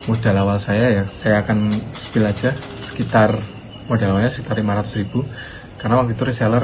modal awal saya ya, saya akan spill aja sekitar modal awalnya sekitar 500.000 karena waktu itu reseller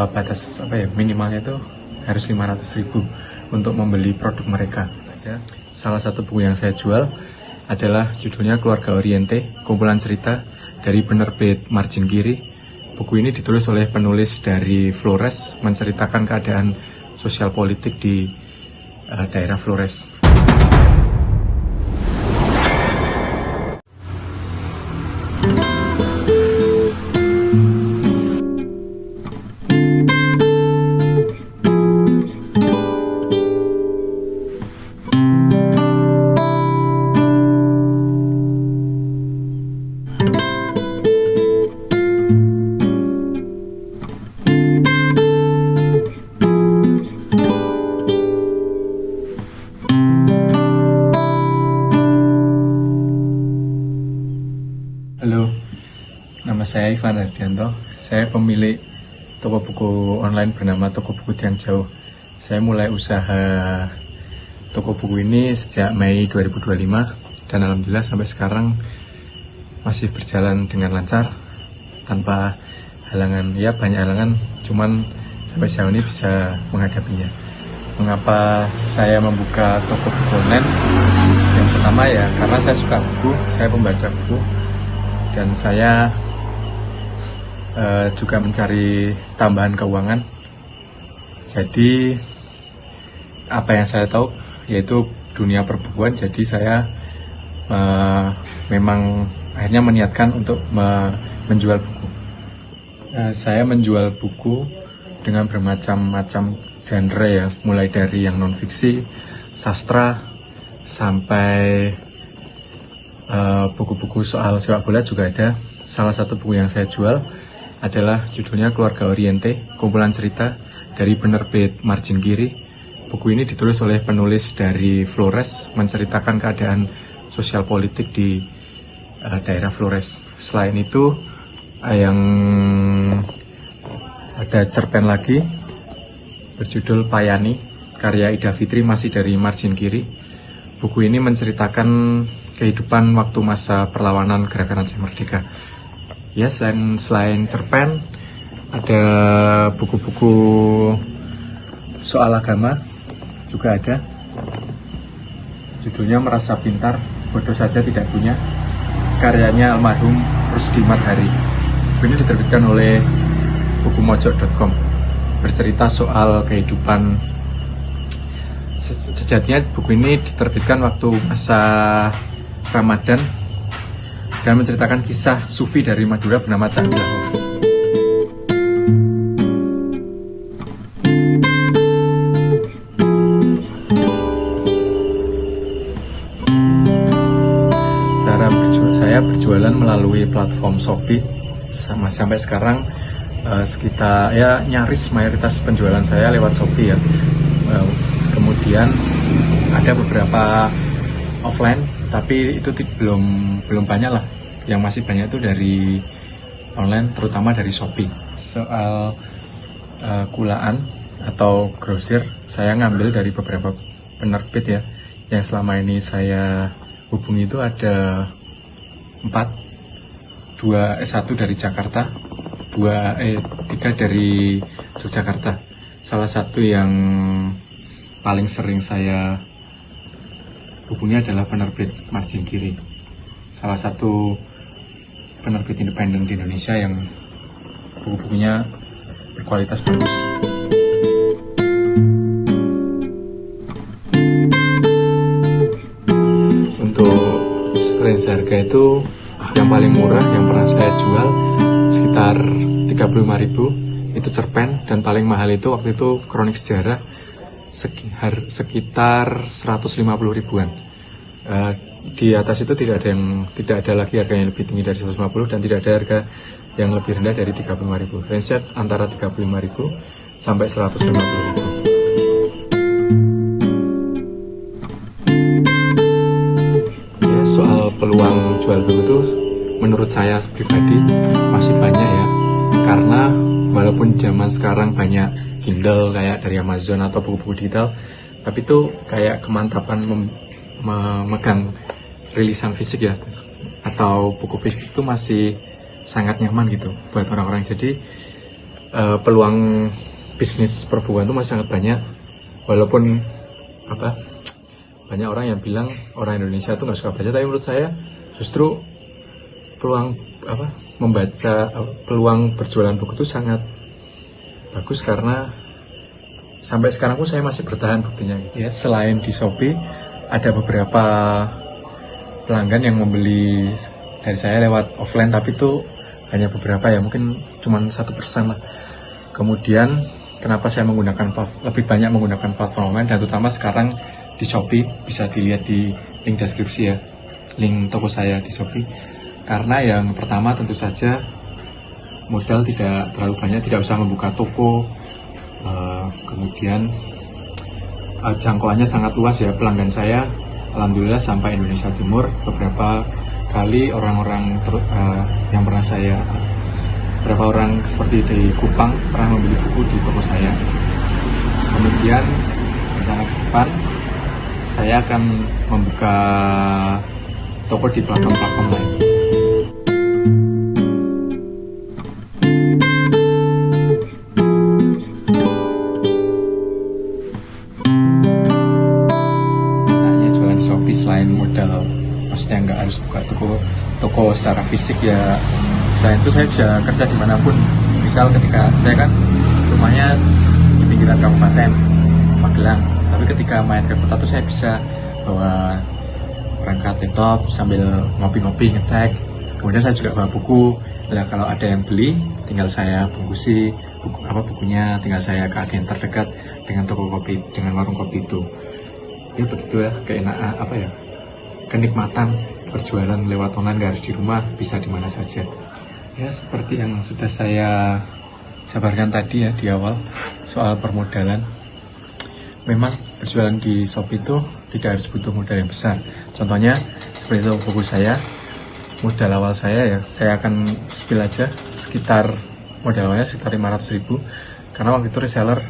batas minimalnya itu harus 500.000 untuk membeli produk mereka. Salah satu buku yang saya jual adalah judulnya Keluarga Oriente, kumpulan cerita dari penerbit Margin Kiri. Buku ini ditulis oleh penulis dari Flores, menceritakan keadaan sosial politik di daerah Flores. Halo, nama saya Ivan Ardianto. Saya pemilik toko buku online bernama Toko Buku Tiang Jauh. Saya mulai usaha toko buku ini sejak Mei 2025 dan alhamdulillah sampai sekarang masih berjalan dengan lancar tanpa halangan. Ya banyak halangan, cuman sampai sejauh ini bisa menghadapinya. Mengapa saya membuka toko buku online? Yang pertama ya karena saya suka buku, saya pembaca buku. Dan saya juga mencari tambahan keuangan. Jadi apa yang saya tahu yaitu dunia perbukuan. Jadi saya memang akhirnya meniatkan untuk menjual buku. Saya menjual buku dengan bermacam-macam genre ya, mulai dari yang non fiksi, sastra, sampai buku-buku soal sepak bola juga ada. Salah satu buku yang saya jual adalah judulnya Keluarga Oriente, kumpulan cerita dari penerbit Margin Kiri. Buku ini ditulis oleh penulis dari Flores, menceritakan keadaan sosial politik di daerah Flores. Selain itu, yang ada cerpen lagi berjudul Payani, karya Ida Fitri, masih dari Margin Kiri. Buku ini menceritakan kehidupan waktu masa perlawanan Gerakan Aceh Merdeka. Ya, selain cerpen, ada buku-buku soal agama juga ada. Judulnya Merasa Pintar, Bodoh Saja Tidak Punya, karyanya almarhum Rusdi Madhari. Buku ini diterbitkan oleh bukumojok.com, bercerita soal kehidupan. Sejatinya buku ini diterbitkan waktu masa Ramadan dan menceritakan kisah sufi dari Madura bernama Cak Bilahu. Cara saya berjualan melalui platform Shopee sampai sekarang sekitar ya nyaris mayoritas penjualan saya lewat Shopee ya. Kemudian ada beberapa offline, tapi itu belum banyak lah. Yang masih banyak itu dari online, terutama dari Shopee. Soal kulaan atau grosir, saya ngambil dari beberapa penerbit ya. Yang selama ini saya hubungi itu ada 4, 1 dari Jakarta, 3 dari Yogyakarta. Salah satu yang paling sering saya hubungi adalah penerbit Margin Kiri, salah satu penerbit independen di Indonesia yang buku-bukunya berkualitas bagus. Untuk range harga itu yang paling murah yang pernah saya jual sekitar 35.000 itu cerpen, dan paling mahal itu waktu itu Kronik Sejarah sekitar 150.000-an. Di atas itu tidak ada lagi harga yang lebih tinggi dari 150, dan tidak ada harga yang lebih rendah dari 35.000. Range antara 35.000 sampai 150.000. Ya, soal peluang jual buku itu menurut saya pribadi masih banyak ya, karena walaupun zaman sekarang banyak Kindle kayak dari Amazon atau buku-buku digital, tapi itu kayak kemantapan memegang rilisan fisik ya, atau buku fisik itu masih sangat nyaman gitu buat orang-orang. Jadi peluang bisnis perbukuan itu masih sangat banyak, walaupun banyak orang yang bilang orang Indonesia tuh nggak suka baca, tapi menurut saya justru peluang peluang berjualan buku itu sangat bagus, karena sampai sekarang pun saya masih bertahan buktinya gitu ya. Selain di Shopee, ada beberapa pelanggan yang membeli dari saya lewat offline, tapi itu hanya beberapa ya, mungkin cuma 1% lah. Kemudian kenapa saya lebih banyak menggunakan platform online, dan terutama sekarang di Shopee, bisa dilihat di link deskripsi ya, link toko saya di Shopee. Karena yang pertama tentu saja modal tidak terlalu banyak, tidak usah membuka toko, kemudian jangkauannya sangat luas ya. Pelanggan saya alhamdulillah sampai Indonesia Timur. Beberapa kali orang-orang yang pernah beberapa orang seperti dari Kupang pernah membeli buku di toko saya. Kemudian rencana ke depan saya akan membuka toko di platform-platform lain. Jualan di Shopee selain modal, maksudnya nggak harus buka toko secara fisik ya. Selain itu saya bisa kerja dimanapun. Misal ketika saya kan rumahnya di pinggiran Kabupaten Magelang, tapi ketika main ke kota tuh saya bisa bawa perangkat laptop sambil ngopi-ngopi, ngecek. Kemudian saya juga bawa buku. Nah, kalau ada yang beli, tinggal saya bungkusi bukunya, tinggal saya ke agen terdekat dengan toko kopi, dengan warung kopi itu. Ya begitu ya, kenikmatan berjualan lewat online, nggak harus di rumah, bisa di mana saja. Ya seperti yang sudah saya jabarkan tadi ya di awal soal permodalan. Memang berjualan di Shopee itu tidak harus butuh modal yang besar. Contohnya seperti itu buku saya, modal awal saya ya, saya akan spill aja, modal awalnya sekitar 500.000, karena waktu itu reseller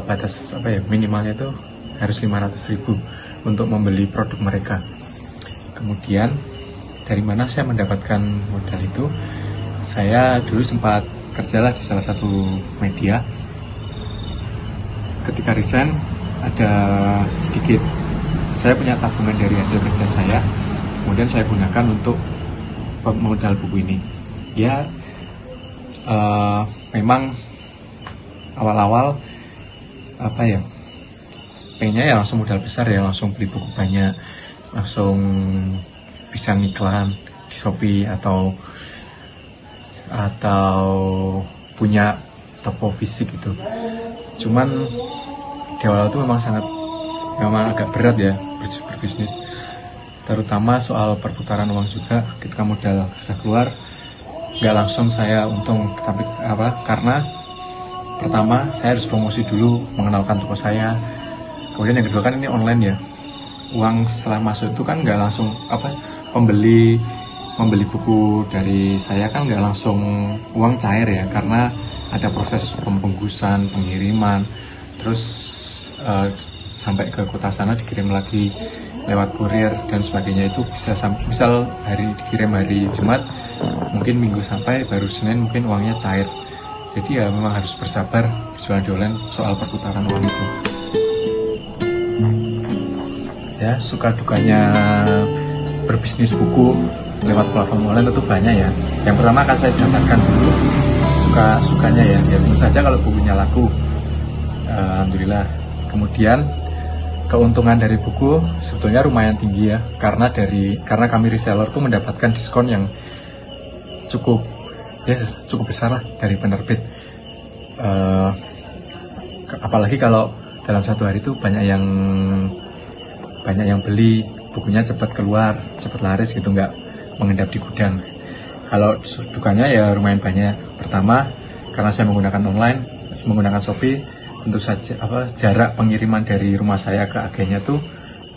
batas minimalnya itu harus 500.000 untuk membeli produk mereka. Kemudian dari mana saya mendapatkan modal itu? Saya dulu sempat kerjalah di salah satu media. Ketika resign, ada sedikit, saya punya tabungan dari hasil kerja saya, kemudian saya gunakan untuk modal buku ini. Ya memang awal-awal pengennya ya langsung modal besar ya, langsung beli buku banyak, langsung bisa ngiklan di Shopee atau punya toko fisik gitu. Cuman di awal itu memang agak berat ya berbisnis, terutama soal perputaran uang juga. Ketika modal sudah keluar, nggak langsung saya untung, tapi karena pertama saya harus promosi dulu, mengenalkan toko saya. Kemudian yang kedua kan ini online ya, uang setelah masuk itu kan nggak langsung membeli buku dari saya kan nggak langsung uang cair ya, karena ada proses pembungkusan, pengiriman, terus sampai ke kota sana dikirim lagi lewat kurir dan sebagainya. Itu bisa misal dikirim hari Jumat, mungkin Minggu sampai, baru Senin mungkin uangnya cair. Jadi ya memang harus bersabar berjualan di online soal perputaran uang itu. Ya suka dukanya berbisnis buku lewat platform online tentu banyak ya. Yang pertama akan saya jabarkan dulu sukanya ya tentu saja kalau bukunya laku, alhamdulillah. Kemudian keuntungan dari buku sebetulnya lumayan tinggi ya, karena kami reseller tuh mendapatkan diskon yang cukup besar lah dari penerbit. Apalagi kalau dalam satu hari itu banyak yang beli, bukunya cepat keluar, cepat laris gitu, nggak mengendap di gudang. Kalau dukanya ya lumayan banyak. Pertama, karena saya menggunakan Shopee, tentu saja jarak pengiriman dari rumah saya ke agennya tuh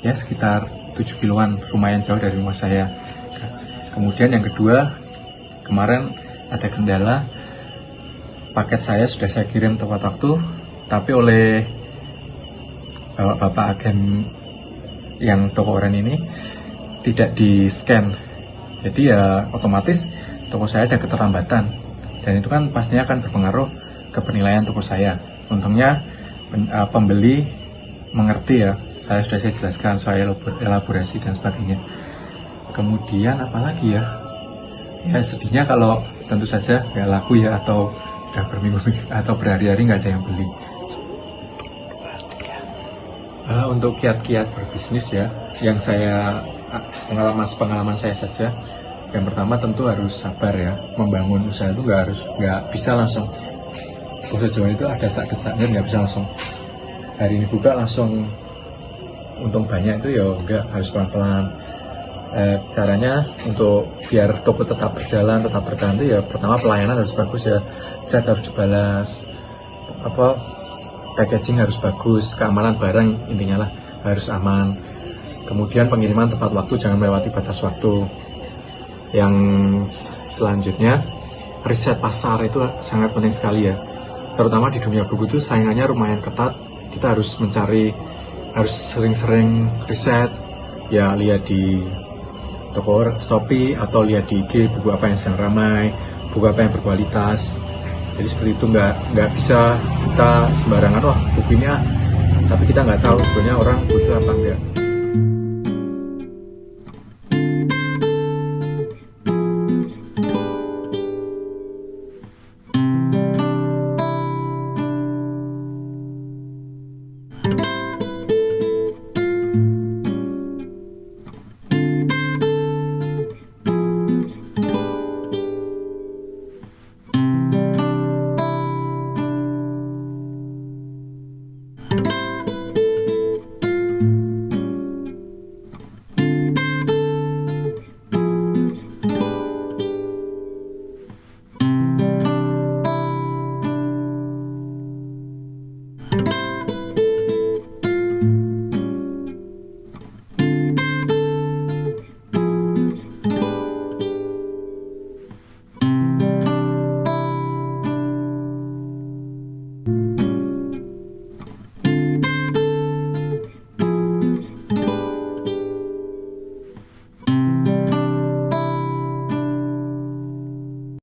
ya sekitar 7 kiloan, lumayan jauh dari rumah saya. Kemudian yang kedua, kemarin ada kendala, paket saya sudah saya kirim tepat waktu, tapi oleh bapak agen yang toko oren ini tidak di scan, jadi ya otomatis toko saya ada keterlambatan, dan itu kan pastinya akan berpengaruh ke penilaian toko saya. Untungnya pembeli mengerti ya, saya jelaskan, saya elaborasi dan sebagainya. Kemudian apalagi ya, ya sedihnya kalau tentu saja nggak laku ya, atau udah berminggu-minggu atau berhari-hari nggak ada yang beli. Untuk kiat-kiat berbisnis ya, yang saya pengalaman saya saja, yang pertama tentu harus sabar ya. Membangun usaha itu nggak bisa langsung, bahasa Jawa itu ada sak-saknya, nggak bisa langsung hari ini buka langsung untung banyak, itu ya enggak, harus pelan-pelan. Caranya untuk biar toko tetap berjalan, tetap bertahan itu ya pertama pelayanan harus bagus ya, chat harus dibalas, packaging harus bagus, keamanan barang intinya lah harus aman. Kemudian pengiriman tepat waktu, jangan melewati batas waktu. Yang selanjutnya, riset pasar itu sangat penting sekali ya, terutama di dunia buku itu saingannya lumayan ketat. Kita harus harus sering-sering riset ya, lihat di toko Shopee atau lihat di IG buku apa yang sedang ramai, buku apa yang berkualitas. Jadi seperti itu, nggak bisa kita sembarangan, wah buku ini tapi kita nggak tahu sebenarnya orang butuh apa enggak.